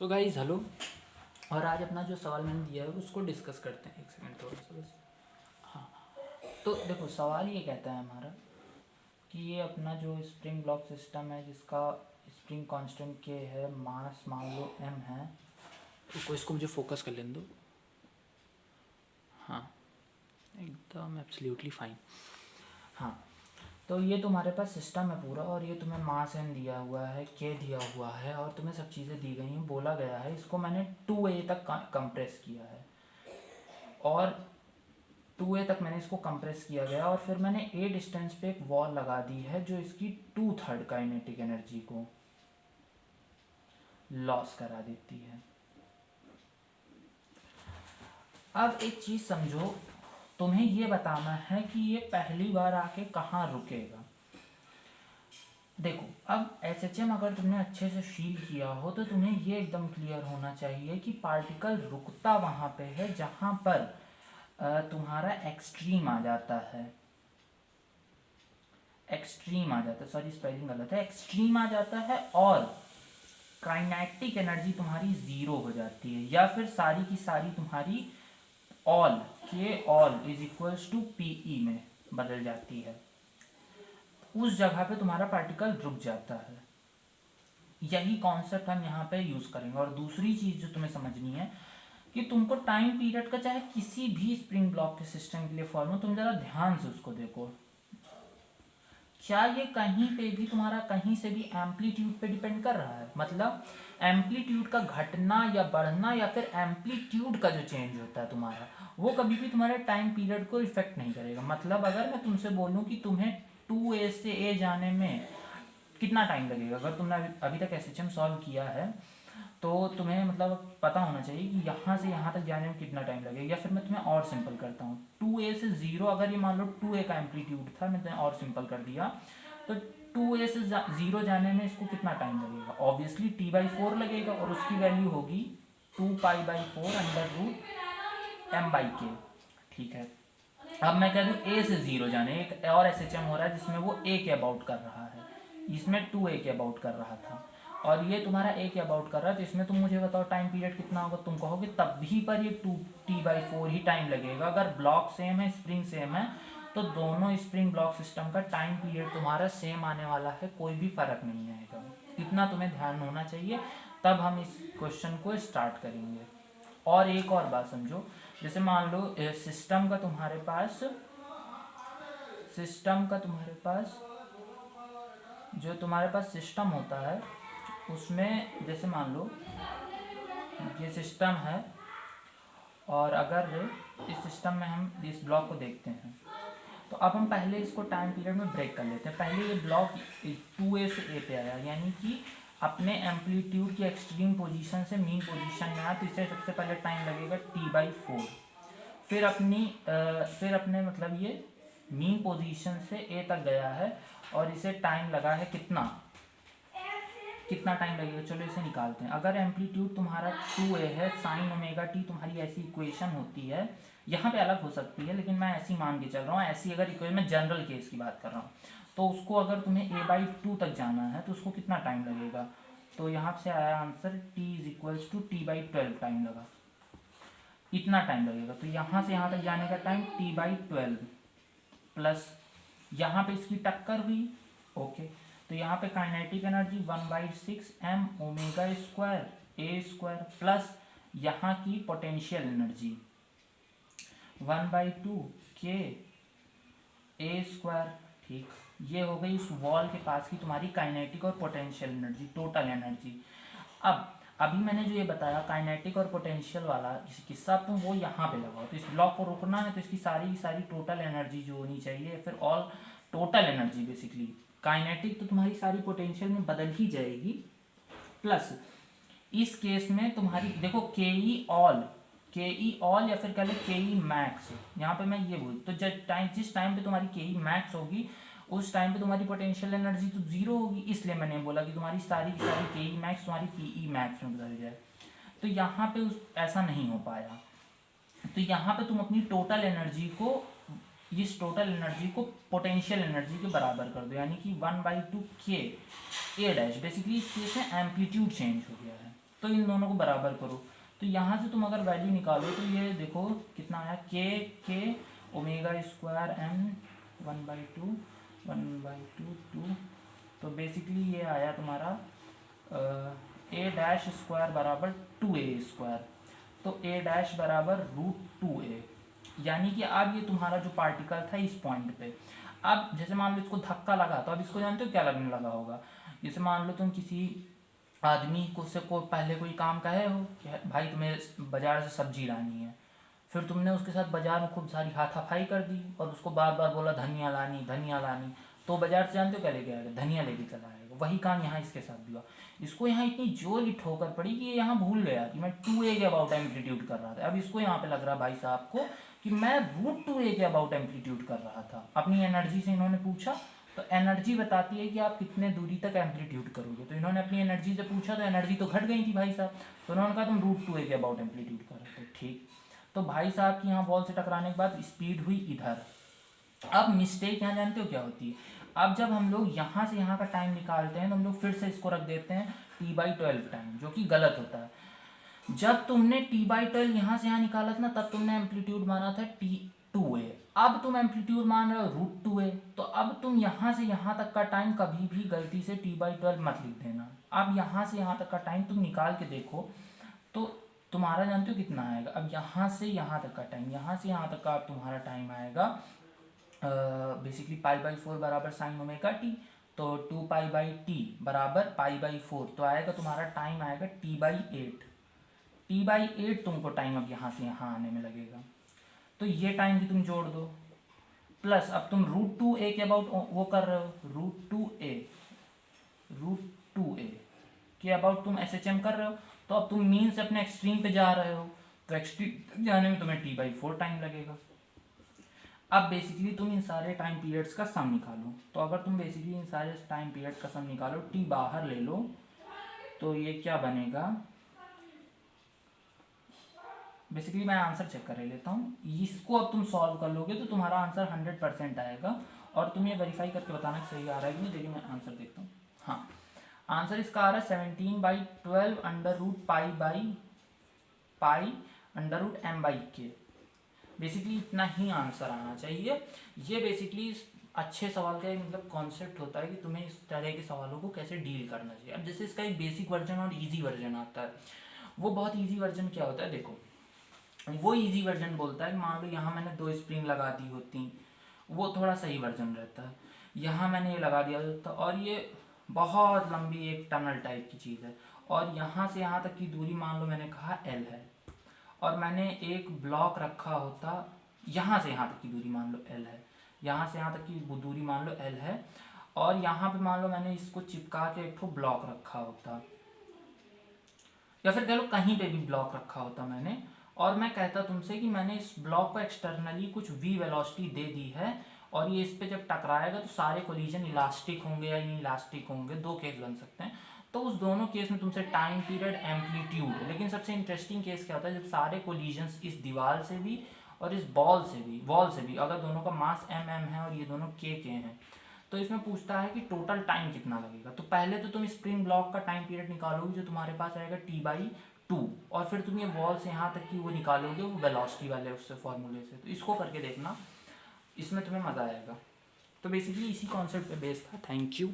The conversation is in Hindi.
So guys hello. और आज अपना जो सवाल मैंने दिया है उसको डिस्कस करते हैं। एक सेकंड थोड़ा सा बस। हाँ, तो देखो सवाल ये कहता है हमारा कि ये अपना जो स्प्रिंग ब्लॉक सिस्टम है जिसका स्प्रिंग कांस्टेंट के है, मास मान लो m है। तो इसको मुझे फोकस कर लेने दो। हाँ, एकदम एब्सोल्युटली फाइन। हाँ, तो ये तुम्हारे पास सिस्टम है पूरा, और ये तुम्हें मास m दिया हुआ है, k दिया हुआ है, और तुम्हें सब चीज़ें दी गई हैं। बोला गया है इसको मैंने 2a तक कंप्रेस किया है, और 2a तक मैंने इसको कंप्रेस किया गया, और फिर मैंने a डिस्टेंस पे एक वॉल लगा दी है जो इसकी 2/3 काइनेटिक एनर्जी को लॉस करा देती है। अब एक चीज़ समझो, तुम्हें ये बताना है कि ये पहली बार आके कहाँ रुकेगा। देखो, अब SHM अगर तुमने अच्छे से फील किया हो तो तुम्हें ये एकदम क्लियर होना चाहिए कि पार्टिकल रुकता वहाँ पे है जहाँ पर तुम्हारा एक्सट्रीम आ जाता है। एक्सट्रीम आ जाता है, सॉरी स्पेलिंग गलत है, एक्सट्रीम आ जाता है, और काइनेटिक एनर्जी तुम्हारी जीरो हो जाती है, या फिर सारी की सारी तुम्हारी ऑल के all is equals to P E बदल जाती है। उस जगह पे तुम्हारा पार्टिकल रुक जाता है। यही कॉन्सेप्ट हम यहाँ पे यूज करेंगे। और दूसरी चीज जो तुम्हें समझनी है कि तुमको टाइम पीरियड का चाहे किसी भी स्प्रिंग ब्लॉक के सिस्टम के लिए फॉर्मूला, तुम जरा ध्यान से उसको देखो, क्या ये कहीं पे भी तुम्हारा कहीं से भी एम्पलीट्यूड पे डिपेंड कर रहा है। मतलब एम्पलीट्यूड का घटना या बढ़ना, या फिर एम्पलीट्यूड का जो चेंज होता है तुम्हारा, वो कभी भी तुम्हारे टाइम पीरियड को इफेक्ट नहीं करेगा। मतलब अगर मैं तुमसे बोलूँ कि तुम्हें 2a से a जाने में कितना टाइम लगेगा, अगर तुमने अभी तक SHM सॉल्व किया है तो तुम्हें मतलब पता होना चाहिए कि यहाँ से यहाँ तक जाने में कितना टाइम लगेगा। या फिर मैं तुम्हें और सिंपल करता हूँ, 2a से 0, अगर ये मान लो 2a का एम्पलीट्यूड था, मैं तुम्हें और सिंपल कर दिया, तो 2a से 0 जाने में इसको कितना टाइम लगेगा। ऑब्वियसली t/4 लगेगा, और उसकी वैल्यू होगी 2π/4 √m/k। ठीक है, अब मैं कह दूँ a से 0 जाने, एक और SHM हो रहा है जिसमें वो a के अबाउट कर रहा है, इसमें 2a के अबाउट कर रहा था, और ये तुम्हारा a के अबाउट कर रहा है। तो इसमें तुम मुझे बताओ टाइम पीरियड कितना होगा। तुम कहोगे तब भी पर ये 2t/4 ही टाइम लगेगा। अगर ब्लॉक सेम है, स्प्रिंग सेम है, तो दोनों स्प्रिंग ब्लॉक सिस्टम का टाइम पीरियड तुम्हारा सेम आने वाला है, कोई भी फर्क नहीं आएगा। इतना तुम्हें ध्यान होना चाहिए, तब हम इस क्वेश्चन को स्टार्ट करेंगे। और एक और बात समझो, जैसे मान लो सिस्टम का तुम्हारे पास जो तुम्हारे पास सिस्टम होता है उसमें, जैसे मान लो ये सिस्टम है, और अगर इस सिस्टम में हम इस ब्लॉक को देखते हैं, तो अब हम पहले इसको टाइम पीरियड में ब्रेक कर लेते हैं। पहले ये ब्लॉक 2a से a पे आया, यानी कि अपने एम्पलीट्यूड की एक्सट्रीम पोजीशन से मीन पोजीशन में आया, तो इसे सबसे पहले टाइम लगेगा t/4। फिर अपने मतलब ये मीन पोजीशन से a तक गया है, और इसे टाइम लगा है कितना टाइम लगेगा, चलो इसे निकालते हैं। अगर एम्पलीट्यूड तुम्हारा 2a है, sin ωt तुम्हारी ऐसी इक्वेशन होती है, यहाँ पे अलग हो सकती है लेकिन मैं ऐसी मान के चल रहा हूँ। ऐसी अगर इक्वेशन, मैं जनरल केस की बात कर रहा हूँ, तो उसको अगर तुम्हें a/2 तक जाना है तो उसको कितना टाइम लगेगा। तो यहाँ से आया आंसर t = t/12 टाइम लगा, इतना टाइम लगेगा। तो यहाँ से यहाँ तक जाने का टाइम t/12 प्लस यहाँ पे इसकी टक्कर हुई, ओके, तो यहाँ पे kinetic energy 1/6 m⍵² a² plus यहाँ की पोटेंशियल एनर्जी 1/2 k a²। ठीक, ये हो गई उस वॉल के पास की तुम्हारी काइनेटिक और पोटेंशियल एनर्जी, टोटल एनर्जी। अब अभी मैंने जो ये बताया काइनेटिक और पोटेंशियल वाला किस्सा, तुम वो यहाँ पे लगाओ। तो इस ब्लॉक को रोकना है तो इसकी सारी की सारी टोटल एनर्जी जो होनी चाहिए, फिर all total energy basically, kinetic तो तुम्हारी सारी पोटेंशियल में बदल ही जाएगी, प्लस इस केस में तुम्हारी देखो के ई ऑल या फिर कह लो के ई मैक्स। यहाँ पे मैं ये बोल, तो जिस टाइम पे तुम्हारी के ई मैक्स होगी उस टाइम पे तुम्हारी पोटेंशियल एनर्जी तो जीरो होगी, इसलिए मैंने बोला कि तुम्हारी सारी की सारी के ई मैक्स तुम्हारी पी ई मैक्स में बदल जाए। तो यहाँ पे ऐसा नहीं हो पाया, तो यहाँ पे तुम अपनी टोटल एनर्जी को, इस टोटल एनर्जी को पोटेंशियल एनर्जी के बराबर कर दो, यानी कि 1/2 k a डैश। बेसिकली इस केस में एम्पलीट्यूड चेंज हो गया है, तो इन दोनों को बराबर करो। तो यहाँ से तुम अगर वैल्यू निकालो तो ये देखो कितना आया, के ओमेगा स्क्वायर एम 1/2 तो बेसिकली ये आया तुम्हारा ए डैश स्क्वायर बराबर 2a²। तो ए डैश बराबर √2a, यानी कि अब ये तुम्हारा जो पार्टिकल था इस पॉइंट पे, अब जैसे मान लो इसको धक्का लगा, तो अब इसको जानते हो क्या लगने लगा होगा। जैसे मान लो तुम किसी आदमी को पहले कोई काम कहे हो कि भाई तुम्हें बाजार से सब्जी लानी है, फिर तुमने उसके साथ बाजार में खूब सारी हाथापाई कर दी और उसको बार बार बोला धनिया लानी धनिया लानी, तो बाजार से जानते हो क्या लेके आएगा, धनिया लेके चला आएगा। वही काम यहाँ इसके साथ भी हुआ। इसको यहाँ इतनी जोर की ठोकर पड़ी कि ये यहाँ भूल गया कि मैं 2a के अबाउट एम्पलीट्यूड कर रहा था। अब इसको यहाँ पे लग रहा भाई साहब को कि मैं √2a के अबाउट एम्पलीट्यूड कर रहा था। अपनी एनर्जी से इन्होंने पूछा, तो एनर्जी बताती है कि आप कितने दूरी तक एम्पलीट्यूड करोगे। तो इन्होंने अपनी एनर्जी से पूछा तो एनर्जी तो घट गई थी भाई साहब, तो उन्होंने कहा तुम √2a के अबाउट एम्पलीट्यूड कर रहे थे। ठीक, तो भाई साहब की यहाँ बॉल से टकराने के बाद स्पीड हुई इधर। अब मिस्टेक यहाँ जानते हो क्या होती है, अब जब हम लोग यहाँ से यहाँ का टाइम निकालते हैं तो हम लोग फिर से इसको रख देते हैं t/12 टाइम, जो कि गलत होता है। जब तुमने t/12 यहाँ से यहाँ निकाला था ना, तब तुमने एम्पलीट्यूड माना था t2a, अब तुम एम्पलीट्यूड मान रहे हो √2a। तो अब तुम यहाँ से यहाँ तक का टाइम कभी भी गलती से t/12 मत लिख देना। अब यहाँ से यहाँ तक का टाइम तुम निकाल के देखो तो तुम्हारा जानते हो कितना आएगा। अब यहाँ से यहाँ तक का टाइम, यहाँ से यहाँ तक का अब तुम्हारा टाइम आएगा बेसिकली π/4 बराबर साइन ओमेगा टी, तो 2π/t बराबर π/4, तो आएगा तुम्हारा टाइम आएगा t/8। t/8 तुमको टाइम अब यहाँ से यहाँ आने में लगेगा, तो ये टाइम भी तुम जोड़ दो, प्लस अब तुम √2a के अबाउट वो कर रहे हो, √2a के अबाउट तुम SHM कर रहे हो, तो अब तुम मीन से अपने एक्सट्रीम पे जा रहे हो, तो एक्सट्रीम जाने में तुम्हें t/4 टाइम लगेगा। अब बेसिकली तुम इन सारे टाइम पीरियड्स का सम निकालो, तो अगर तुम बेसिकली इन सारे टाइम पीरियड का सम निकालो, t बाहर ले लो, तो ये क्या बनेगा, बेसिकली मैं आंसर चेक कर लेता हूँ। इसको अब तुम सॉल्व कर लोगे तो तुम्हारा आंसर 100% आएगा, और तुम ये वेरीफाई करके बताना कि सही आ रहा है कि नहीं। देखिए मैं आंसर देखता हूँ। हाँ, आंसर इसका आ रहा है 17/12 √π/m/k। बेसिकली इतना ही आंसर आना चाहिए। ये बेसिकली अच्छे सवाल का एक मतलब कॉन्सेप्ट होता है कि तुम्हें इस तरह के सवालों को कैसे डील करना चाहिए। अब जैसे इसका एक बेसिक वर्जन और इजी वर्जन आता है। वो बहुत इजी वर्जन क्या होता है, देखो वो इजी वर्जन बोलता है कि मान लो यहाँ मैंने 2 स्प्रिंग लगा दी होती, वो थोड़ा सही वर्जन रहता है। यहाँ मैंने ये लगा दिया होता और ये बहुत लंबी एक टनल टाइप की चीज़ है, और यहाँ से यहाँ तक की दूरी मान लो मैंने कहा L है, और मैंने एक ब्लॉक रखा होता, यहाँ से यहाँ तक की दूरी मान लो L है, यहाँ से यहाँ तक की दूरी मान लो L है, और यहाँ पे मान लो मैंने इसको चिपका के एक ब्लॉक रखा होता, या फिर कह लो कहीं पे भी ब्लॉक रखा होता मैंने, और मैं कहता तुमसे कि मैंने इस ब्लॉक को एक्सटर्नली कुछ v वेलोसिटी दे दी है, और ये इस पे जब टकराएगा तो सारे कोलिजन इलास्टिक होंगे या इनइलास्टिक होंगे, दो केस बन सकते हैं। तो उस दोनों केस में तुमसे टाइम पीरियड, एम्पलीट्यूड, लेकिन सबसे इंटरेस्टिंग केस क्या होता है जब सारे कोलिजन्स इस दीवार से भी और इस वॉल से भी अगर दोनों का मास mm है और ये दोनों k हैं, तो इसमें पूछता है कि टोटल टाइम कितना लगेगा। तो पहले तो तुम स्प्रिंग ब्लॉक का टाइम पीरियड निकालोगे जो तुम्हारे पास आएगा t/2, और फिर तुम ये वॉल से यहाँ तक की वो निकालोगे वो वेलोसिटी वाले उससे फॉर्मूले से। तो इसको करके देखना, इसमें तुम्हें मज़ा आएगा। तो बेसिकली इसी कॉन्सेप्ट पे बेस्ड था। Thank you.